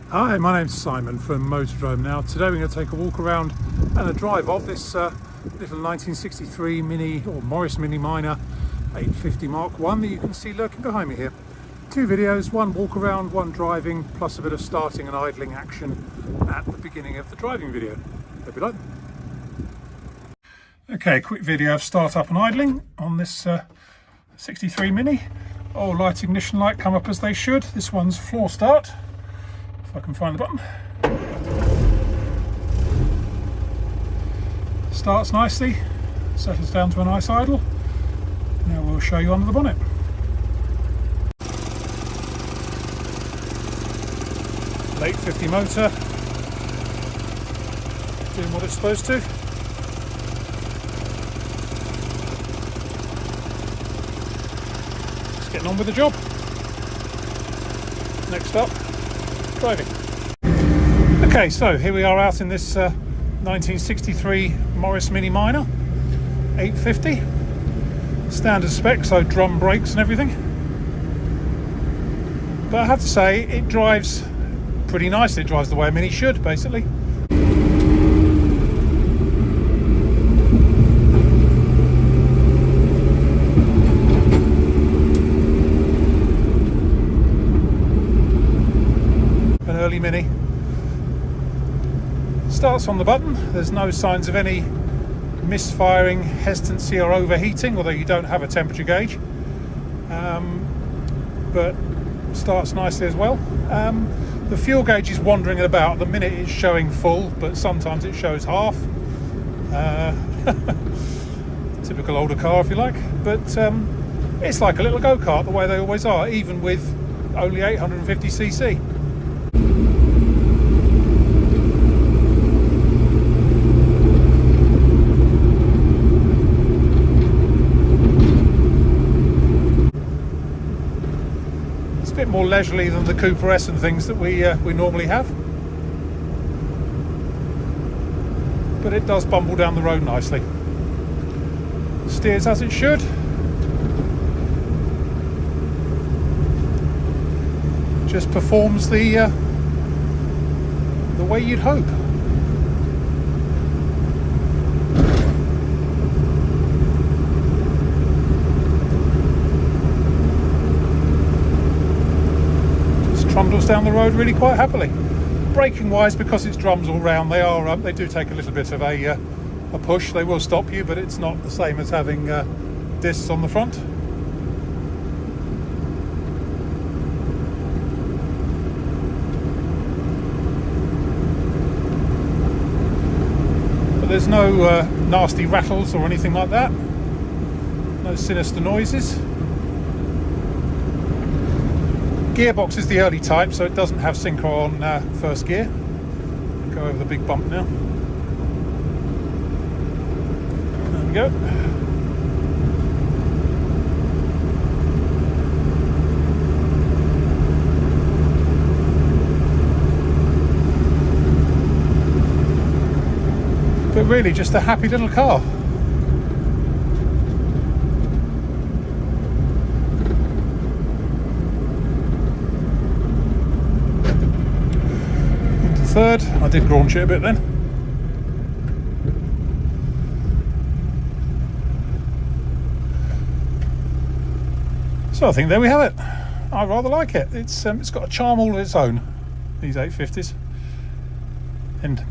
Hi, my name's Simon from Motodrome. Now today we're going to take a walk around and a drive of this little 1963 Mini or Morris Mini Minor 850 Mark 1 that you can see lurking behind me here. Two videos, one walk around, one driving, plus a bit of starting and idling action at the beginning of the driving video. Hope you like them. Okay, quick video of start up and idling on this 63 Mini. All light ignition light come up as they should. This one's floor start. If I can find the button. Starts nicely, settles down to a nice idle. Now we'll show you under the bonnet. Late 50 motor, doing what it's supposed to. Just getting on with the job. Next up, driving. Okay, so here we are out in this 1963 Morris Mini Minor 850. Standard spec, so drum brakes and everything. But I have to say, it drives pretty nicely. It drives the way a Mini should, basically. An early Mini. Starts on the button. There's no signs of any misfiring, hesitancy or overheating, although you don't have a temperature gauge. But starts nicely as well. The fuel gauge is wandering about. At the minute it's showing full, but sometimes it shows half. Typical older car, if you like. But it's like a little go-kart, the way they always are, even with only 850cc. A bit more leisurely than the Cooper S and things that we normally have, but it does bumble down the road nicely. Steers as it should. Just performs the way you'd hope. Trundles down the road really quite happily. Braking wise, because it's drums all round, they do take a little bit of a push. They will stop you, but it's not the same as having discs on the front. But there's no nasty rattles or anything like that. No sinister noises. Gearbox is the early type, so it doesn't have synchro on first gear. Go over the big bump now. There we go. But really just a happy little car. Third, I did graunch it a bit then. So I think there we have it. I rather like it. It's got a charm all of its own, these 850s. And